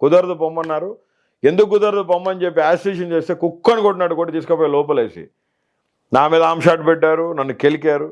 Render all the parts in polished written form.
కుదరదు పొమ్మన్నారు. ఎందుకు కుదరదు పొమ్మని చెప్పి యాజిటేషన్ చేస్తే కుక్కని కొట్టినట్టు కూడా తీసుకుపోయి లోపలేసి నా మీద ఆమ్ షాట్ పెట్టారు, నన్ను కెలికారు.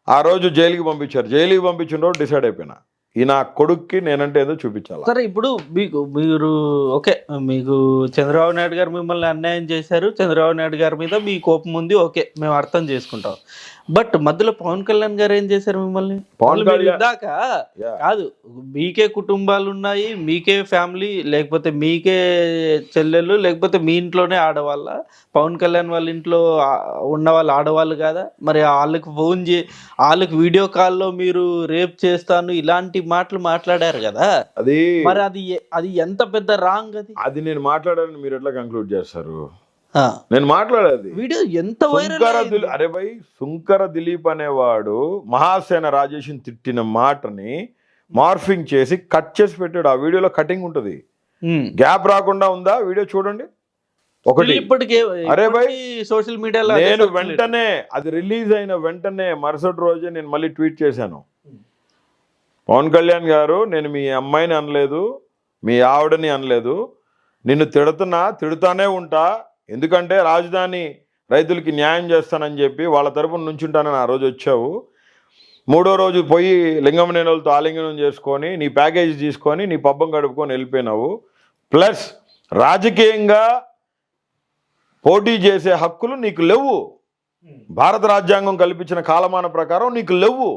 ఆ రోజు జైలుకి పంపించారు. జైలుకి పంపించిన రోజు డిసైడ్ అయిపోయినా ఈ నా కొడుక్కి నేనంటే ఏదో చూపించాలి. సరే, ఇప్పుడు మీరు ఓకే, మీకు చంద్రబాబు నాయుడు గారు మిమ్మల్ని అన్యాయం చేశారు, చంద్రబాబు నాయుడు గారి మీద మీ కోపం ఉంది, ఓకే మేము అర్థం చేసుకుంటాం. బట్ మధ్యలో పవన్ కళ్యాణ్ గారు ఏం చేశారు మిమ్మల్ని? దాకా కాదు, మీకే కుటుంబాలు ఉన్నాయి, మీకే ఫ్యామిలీ, లేకపోతే మీకే చెల్లెళ్ళు, లేకపోతే మీ ఇంట్లోనే ఆడవాళ్ళ? పవన్ కళ్యాణ్ వాళ్ళ ఇంట్లో ఉన్న వాళ్ళు ఆడవాళ్ళు కాదా? మరి వాళ్ళకి ఫోన్ వాళ్ళకి వీడియో కాల్లో మీరు రేప్ చేస్తాను ఇలాంటి మాటలు మాట్లాడారు కదా, అది మరి అది ఎంత పెద్ద రాంగ్? అది నేను మాట్లాడాలని మీరు ఎట్లా కంక్లూడ్ చేస్తారు? నేను మాట్లాడేది వీడియో ఎంత వైరల్. అరే భయ్, సుంకర దిలీప్ అనేవాడు మహాసేన రాజేష్ని తిట్టిన మాటని మార్ఫింగ్ చేసి కట్ చేసి పెట్టాడు. ఆ వీడియోలో కటింగ్ ఉంటుంది, గ్యాప్ రాకుండా ఉందా వీడియో చూడండి. ఒకటి ఇప్పటికే అరే భయ్, సోషల్ మీడియాలో నేను వెంటనే అది రిలీజ్ అయిన వెంటనే మరుసటి రోజే నేను మళ్ళీ ట్వీట్ చేశాను, పవన్ కళ్యాణ్ గారు నేను మీ అమ్మాయిని అనలేదు, మీ ఆవిడని అనలేదు, నిన్ను తిడుతానే ఉంటా, ఎందుకంటే రాజధాని రైతులకి న్యాయం చేస్తానని చెప్పి వాళ్ళ తరపున నుంచుంటానని ఆ రోజు వచ్చావు. మూడో రోజు పోయి లింగమనేనులతో ఆలింగనం చేసుకొని నీ ప్యాకేజీ తీసుకొని నీ పబ్బం గడుపుకొని వెళ్ళిపోయినావు. ప్లస్ రాజకీయంగా పోటీ చేసే హక్కులు నీకు లేవు, భారత రాజ్యాంగం కల్పించిన కాలమాన ప్రకారం నీకు లేవు.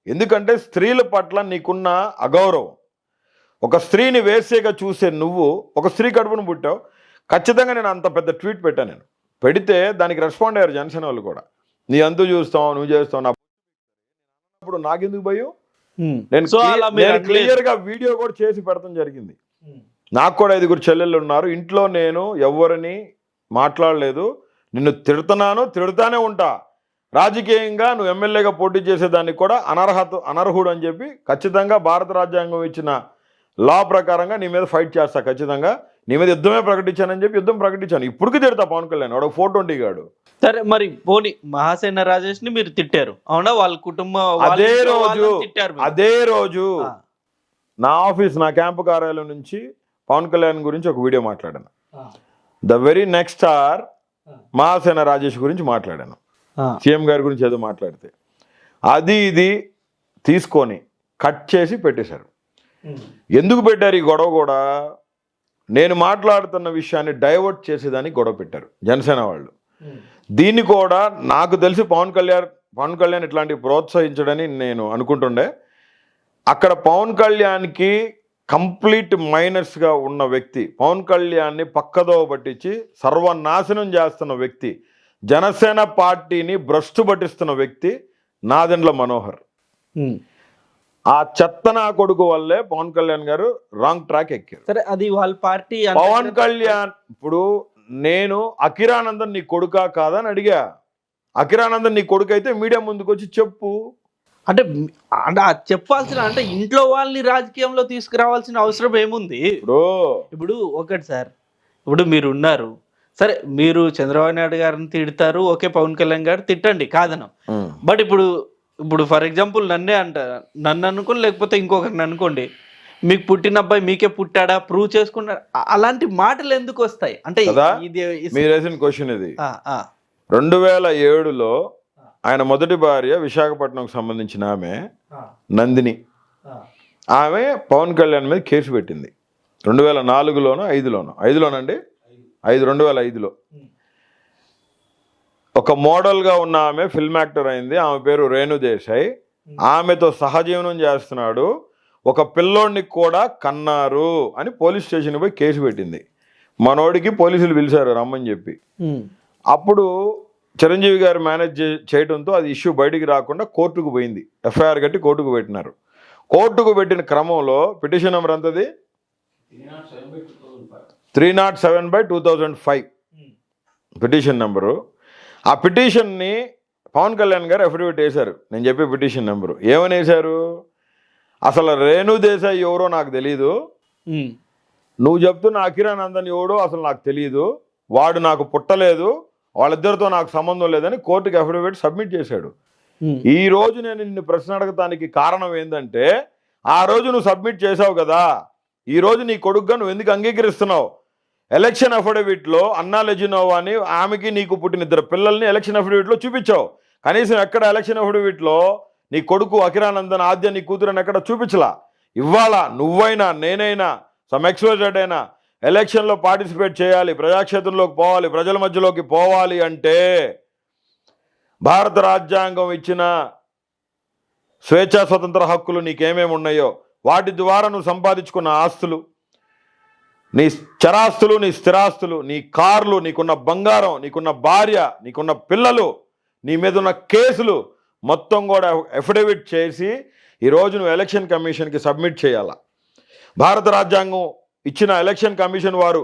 ఎందుకంటే స్త్రీల పట్ల నీకున్న అగౌరవం. ఒక స్త్రీని వేసేగా చూసే నువ్వు ఒక స్త్రీ కడుపును పుట్టావు. ఖచ్చితంగా నేను అంత పెద్ద ట్వీట్ పెట్టాను. నేను పెడితే దానికి రెస్పాండ్ అయ్యారు జనసేన వాళ్ళు కూడా, నీ అంతు చూస్తావు, నువ్వు చేస్తావు. అప్పుడు నాకెందుకు భయం? నేను క్లియర్గా వీడియో కూడా చేసి పెడతాం జరిగింది. నాకు కూడా 5 చెల్లెళ్ళు ఉన్నారు, ఇంట్లో నేను ఎవరిని మాట్లాడలేదు, నిన్ను తిడుతానే ఉంటా. రాజకీయంగా నువ్వు ఎమ్మెల్యేగా పోటీ చేసేదానికి కూడా అనర్హుడు అని చెప్పి ఖచ్చితంగా భారత రాజ్యాంగం ఇచ్చిన లా ప్రకారంగా నీ మీద ఫైట్ చేస్తా, ఖచ్చితంగా నీ మీద యుద్ధమే ప్రకటించానని చెప్పి యుద్ధం ప్రకటించాను. ఇప్పటికీ తిడతా పవన్ కళ్యాణ్, వాడు 420 గాడు. సరే, మరి పోనీ మహాసేన రాజేష్ ని మీరు తిట్టారు, అవునా? వాళ్ళ కుటుంబం అదే రోజు నా ఆఫీస్, నా క్యాంపు కార్యాలయం నుంచి పవన్ కళ్యాణ్ గురించి ఒక వీడియో మాట్లాడాను. The very next hour Mahasena Rajesh గురించి మాట్లాడాను, సీఎం గారి గురించి ఏదో మాట్లాడితే అది ఇది తీసుకొని కట్ చేసి పెట్టేశారు. ఎందుకు పెట్టారు ఈ గొడవ? కూడా నేను మాట్లాడుతున్న విషయాన్ని డైవర్ట్ చేసేదానికి గొడవ పెట్టారు జనసేన వాళ్ళు. దీన్ని కూడా నాకు తెలిసి పవన్ కళ్యాణ్ ఇట్లాంటివి ప్రోత్సహించడని నేను అనుకుంటుండే. అక్కడ పవన్ కళ్యాణ్కి కంప్లీట్ మైనస్గా ఉన్న వ్యక్తి, పవన్ కళ్యాణ్ని పక్కదోవ పట్టించి సర్వనాశనం చేస్తున్న వ్యక్తి, జనసేన పార్టీని భ్రష్టు పట్టిస్తున్న వ్యక్తి నాదెండ్ల మనోహర్. ఆ చెత్త నా కొడుకు వల్లే పవన్ కళ్యాణ్ గారు రాంగ్ ట్రాక్ ఎక్కారు. సరే, అది వాళ్ళ పార్టీ. పవన్ కళ్యాణ్ ఇప్పుడు నేను అఖిరానందన్ నీ కొడుకా కాదని అడిగా. అఖిరానందన్ నీ కొడుకు అయితే మీడియా ముందుకు వచ్చి చెప్పు అంటే చెప్పాల్సిన, అంటే ఇంట్లో వాళ్ళని రాజకీయంలో తీసుకురావాల్సిన అవసరం ఏముంది? ఇప్పుడు ఒకటి సార్, ఇప్పుడు మీరు ఉన్నారు, సరే మీరు చంద్రబాబు నాయుడు గారిని తిడతారు, ఓకే, పవన్ కళ్యాణ్ గారు తిట్టండి కాదను. బట్ ఇప్పుడు ఫర్ ఎగ్జాంపుల్ నన్ను అనుకోండి, లేకపోతే ఇంకొకరిని అనుకోండి, మీకు పుట్టిన అబ్బాయి మీకే పుట్టాడా ప్రూవ్ చేసుకున్నా, అలాంటి మాటలు ఎందుకు వస్తాయి? అంటే మీరు వేసిన క్వశ్చన్ ఇది. 2007లో ఆయన మొదటి భార్య విశాఖపట్నంకు సంబంధించిన ఆమె నందిని, ఆమె పవన్ కళ్యాణ్ మీద కేసు పెట్టింది 2004లోనో 5లోనండి 2005లో. ఒక మోడల్గా ఉన్న ఆమె ఫిల్మ్ యాక్టర్ అయింది, ఆమె పేరు రేణు దేశాయ్. ఆమెతో సహజీవనం చేస్తున్నాడు, ఒక పిల్లోడిని కూడా కన్నారు అని పోలీస్ స్టేషన్ పోయి కేసు పెట్టింది. మనోడికి పోలీసులు పిలిచారు రమ్మని చెప్పి. అప్పుడు చిరంజీవి గారు మేనేజ్ చేయడంతో అది ఇష్యూ బయటికి రాకుండా కోర్టుకు పోయింది, ఎఫ్ఐఆర్ కట్టి కోర్టుకు పెట్టినారు. కోర్టుకు పెట్టిన క్రమంలో పిటిషన్ నెంబర్ ఎంతది? 307/2005 petition number. ఆ పిటిషన్ని పవన్ కళ్యాణ్ గారు అఫిడవిట్ వేశారు. నేను చెప్పే పిటిషన్ నెంబరు ఏమని వేశారు? అసలు రేణు దేశాయ్ ఎవరో నాకు తెలీదు, నువ్వు చెప్తున్న అఖిరానందన్ ఎవడో అసలు నాకు తెలియదు, వాడు నాకు పుట్టలేదు, వాళ్ళిద్దరితో నాకు సంబంధం లేదని కోర్టుకి అఫిడవిట్ సబ్మిట్ చేశాడు. ఈ రోజు నేను నిన్ను ప్రశ్న అడగటానికి కారణం ఏంటంటే, ఆ రోజు నువ్వు సబ్మిట్ చేసావు కదా, ఈ రోజు నీ కొడుకుగా నువ్వు ఎందుకు అంగీకరిస్తున్నావు? ఎలక్షన్ అఫిడవిట్లో అన్నా లెజినోవా అని ఆమెకి నీకు పుట్టిన 2 పిల్లల్ని ఎలక్షన్ అఫిడవిట్లో చూపించావు. కనీసం ఎక్కడ ఎలక్షన్ అఫిడవిట్లో నీ కొడుకు అఖిరానందన్ ఆద్య నీ కూతురని ఎక్కడ చూపించలా. ఇవాళ నువ్వైనా నేనైనా సమ్ ఎక్స్‌వైజెడ్ అయినా ఎలక్షన్లో పార్టిసిపేట్ చేయాలి, ప్రజాక్షేత్రంలోకి పోవాలి, ప్రజల మధ్యలోకి పోవాలి అంటే భారత రాజ్యాంగం ఇచ్చిన స్వేచ్ఛా స్వతంత్ర హక్కులు నీకేమేమి ఉన్నాయో వాటి ద్వారా నువ్వు సంపాదించుకున్న ఆస్తులు, నీ చరాస్తులు, నీ స్థిరాస్తులు, నీ కార్లు, నీకున్న బంగారం, నీకున్న భార్య, నీకున్న పిల్లలు, నీ మీద ఉన్న కేసులు మొత్తం కూడా అఫిడవిట్ చేసి ఈరోజు నువ్వు ఎలక్షన్ కమిషన్కి సబ్మిట్ చేయాలా. భారత రాజ్యాంగం ఇచ్చిన ఎలక్షన్ కమిషన్ వారు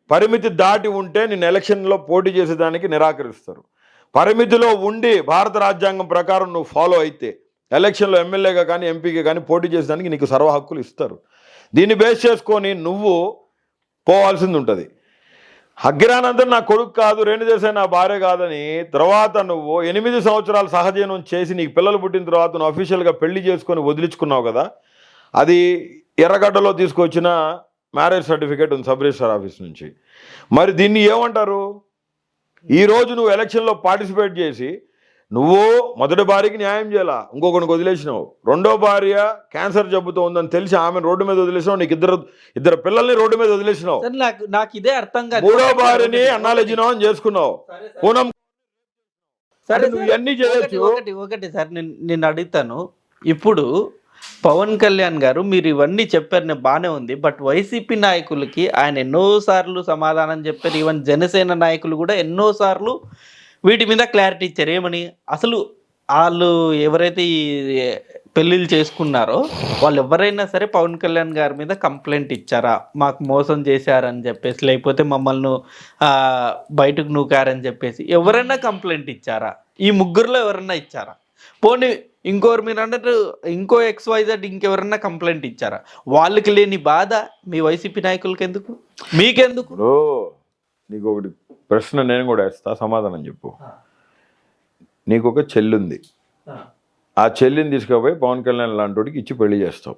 పరిమితి దాటి ఉంటే నిన్ను ఎలక్షన్లో పోటీ చేసేదానికి నిరాకరిస్తారు. పరిమితిలో ఉండి భారత రాజ్యాంగం ప్రకారం నువ్వు ఫాలో అయితే ఎలక్షన్లో ఎమ్మెల్యేగా కానీ ఎంపీగా కానీ పోటీ చేసేదానికి నీకు సర్వ హక్కులు ఇస్తారు. దీన్ని బేస్ చేసుకొని నువ్వు పోవాల్సింది ఉంటుంది. అఖిరానందన్ నా కొడుకు కాదు, రేణుదేశాయ్ నా భార్య కాదని తర్వాత నువ్వు 8 సంవత్సరాలు సహజీవనం చేసి నీకు పిల్లలు పుట్టిన తర్వాత నువ్వు అఫీషియల్గా పెళ్లి చేసుకొని వదిలించుకున్నావు కదా, అది ఎర్రగడ్డలో తీసుకొచ్చిన మ్యారేజ్ సర్టిఫికేట్ ఉంది సబ్ రిజిస్టర్ ఆఫీస్ నుంచి. మరి దీన్ని ఏమంటారు? ఈరోజు నువ్వు ఎలక్షన్లో పార్టిసిపేట్ చేసి నువ్వు మొదటి భార్యకి న్యాయం చేయాల, ఇంకొకరికి వదిలేసినావు. రెండో భార్య క్యాన్సర్ జబ్బుతో ఉందని తెలిసి ఆమెను రోడ్డు మీద వదిలేసినావు. నీకు ఇద్దరు పిల్లల్ని రోడ్డు మీద వదిలేసినావు. నాకు ఇదే అర్థం కాదు. మూడో భార్యని అన్నాలెజినో అని చేసుకున్నావు. పూనం సరే నువ్వు ఇవన్నీ చేయొచ్చు. ఒకటి సార్ నేను అడుగుతాను. ఇప్పుడు పవన్ కళ్యాణ్ గారు మీరు ఇవన్నీ చెప్పారు, నేను బాగానే ఉంది. బట్ వైసీపీ నాయకులకి ఆయన ఎన్నోసార్లు సమాధానం చెప్పారు. ఈవెన్ జనసేన నాయకులు కూడా ఎన్నోసార్లు వీటి మీద క్లారిటీ ఇచ్చారు. ఏమని? అసలు వాళ్ళు ఎవరైతే ఈ పెళ్ళిళ్ళు చేసుకున్నారో వాళ్ళు ఎవరైనా సరే పవన్ కళ్యాణ్ గారి మీద కంప్లైంట్ ఇచ్చారా, మాకు మోసం చేశారని చెప్పేసి, లేకపోతే మమ్మల్ని బయటకు నూకారని చెప్పేసి ఎవరైనా కంప్లైంట్ ఇచ్చారా? ఈ ముగ్గురులో ఎవరన్నా ఇచ్చారా? పోనీ ఇంకోరు మీరు అన్నట్టు ఇంకో XYZ ఇంకెవరన్నా కంప్లైంట్ ఇచ్చారా? వాళ్ళకి లేని బాధ మీ వైసీపీ నాయకులకి ఎందుకు, మీకెందుకు? నీకు ఒకటి ప్రశ్న నేను కూడా వేస్తా, సమాధానం చెప్పు. నీకు ఒక చెల్లుంది, ఆ చెల్లిని తీసుకుపోయి పవన్ కళ్యాణ్ లాంటి ఇచ్చి పెళ్లి చేస్తావు.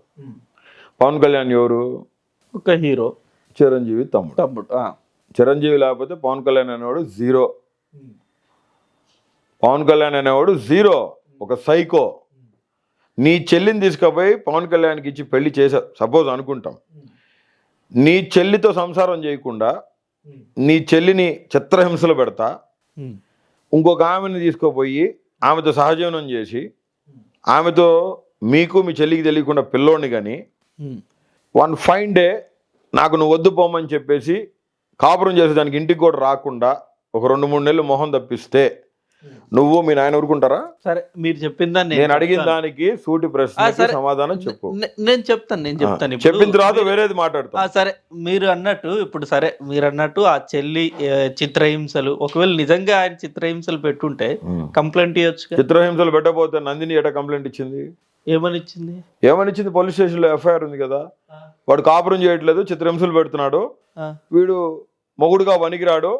పవన్ కళ్యాణ్ ఎవరు? ఒక హీరో, చిరంజీవి తమ్ముడు. చిరంజీవి లేకపోతే పవన్ కళ్యాణ్ అనేవాడు జీరో. పవన్ కళ్యాణ్ అనేవాడు జీరో, ఒక సైకో. నీ చెల్లిని తీసుకుపోయి పవన్ కళ్యాణ్కి ఇచ్చి పెళ్లి చేసావు సపోజ్ అనుకుంటాం. నీ చెల్లితో సంసారం చేయకుండా నీ చెల్లిని చిత్రహింసలు పెడతా ఇంకొక ఆమెను తీసుకుపోయి ఆమెతో సహజీవనం చేసి ఆమెతో మీకు మీ చెల్లికి తెలియకుండా పిల్లోడిని కానీ వన్ ఫైన్ డే నాకు నువ్వు వద్దు పోమని చెప్పేసి కాపురం చేసేదానికి ఇంటికి కూడా రాకుండా ఒక 2-3 నెలలు మొహం తప్పిస్తే నువ్వు మీ నాయన ఊరుకుంటారా? సరే మీరు చెప్పిందా, నేను అడిగిన దానికి సూటి ప్రశ్న సమాధానం చెప్పు. నేను చెప్తాను చెప్పిన తర్వాత వేరేది మాట్లాడతా. సరే మీరు అన్నట్టు ఆ చెల్లి చిత్రహింసలు, ఒకవేళ నిజంగా ఆయన చిత్రహింసలు పెట్టుంటే కంప్లైంట్ ఇవ్వచ్చు. చిత్రహింసలు పెట్టకపోతే నందిని ఎట కంప్లైంట్ ఇచ్చింది? ఏమనిచ్చింది? పోలీస్ స్టేషన్ లో ఎఫ్ఐఆర్ ఉంది కదా. వాడు కాపురం చేయట్లేదు, చిత్రహింసలు పెడుతున్నాడు, వీడు మొగుడుగా పనికిరాడు,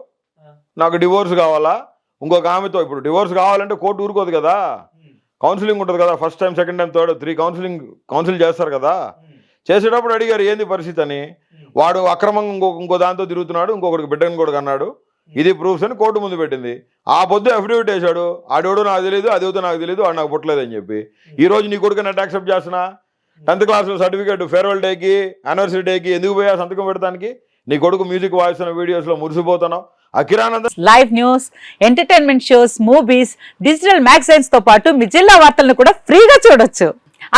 నాకు డివోర్స్ కావాలా. ఇంకొక ఆమెతో ఇప్పుడు డివోర్స్ కావాలంటే కోర్టు ఊరుకోదు కదా, కౌన్సిలింగ్ ఉంటుంది కదా. First time, second time, third 3 council చేస్తారు కదా. చేసేటప్పుడు అడిగారు ఏంది పరిస్థితి అని. వాడు అక్రమంగా ఇంకో దాంతో తిరుగుతున్నాడు, ఇంకొకటికి బిడ్డను కూడా అన్నాడు, ఇది ప్రూఫ్స్ అని కోర్టు ముందు పెట్టింది. ఆ పొద్దు అఫిడవిట్ వేశాడు, ఆడేవాడు నాకు తెలియదు, అదేదో నాకు తెలియదు, వాడు నాకు పుట్టలేదని చెప్పి. ఈ రోజు నీ కొడుకు నెట్ యాక్సెప్ట్ చేస్తున్నా. 10th క్లాస్ సర్టిఫికేట్ ఫేర్వెల్ డేకి, యానివర్సరీ డేకి ఎందుకు పోయా సంతకం పెడతానికి? నీ కొడుకు మ్యూజిక్ వాయిస్ వీడియోస్లో మురిసిపోతున్నావు. Akiranandan live news, entertainment shows, movies, digital magazines తో పాటు మీ జిల్లా వార్తలను కూడా ఫ్రీగా చూడొచ్చు.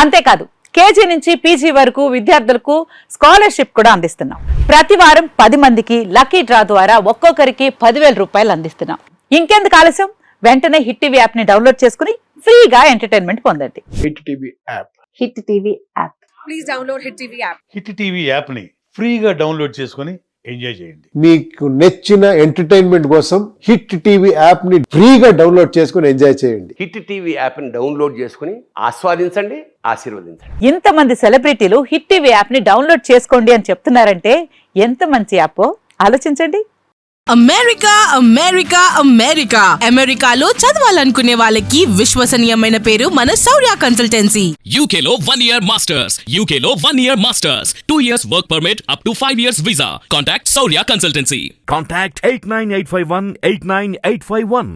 అంతేకాదు కేజీ నుంచి పీజీ వరకు విద్యార్థులకు స్కాలర్షిప్ కూడా అందిస్తున్నాం. ప్రతి వారం 10 మందికి లక్కీ డ్రా ద్వారా ఒక్కొక్కరికి 10,000 రూపాయలు అందిస్తున్నాం. ఇంకెందుకు ఆలస్యం, వెంటనే హిట్ టీవీ యాప్ ని డౌన్లోడ్ చేసుకుని ఫ్రీగా ఎంటర్టైన్మెంట్ పొందండి. Hit TV app. Hit TV app. Please download hit TV app. Hit TV యాప్ని ఫ్రీగా డౌన్లోడ్ చేసుకొని ఎంజాయ్ చేయండి. మీకు నచ్చిన ఎంటర్టైన్మెంట్ కోసం హిట్ టీవీ యాప్ ని ఫ్రీగా డౌన్లోడ్ చేసుకుని ఎంజాయ్ చేయండి. హిట్ టీవీ యాప్ని డౌన్లోడ్ చేసుకుని ఆస్వాదించండి, ఆశీర్వదించండి. ఇంతమంది సెలబ్రిటీలు హిట్ టీవీ యాప్ ని డౌన్లోడ్ చేసుకోండి అని చెప్తున్నారంటే ఎంత మంచి యాప్ ఆలోచించండి. అమెరికా అమెరికా అమెరికా అమెరికాలో చదవాలనుకునే వాళ్ళకి విశ్వసనీయమైన పేరు మన శౌర్య కన్సల్టెన్సీ. UK లో 1 year masters. UK లో 1 year masters. 2 years work permit up to 5 years visa. Contact Saurya Consultancy. Contact 89851 89851.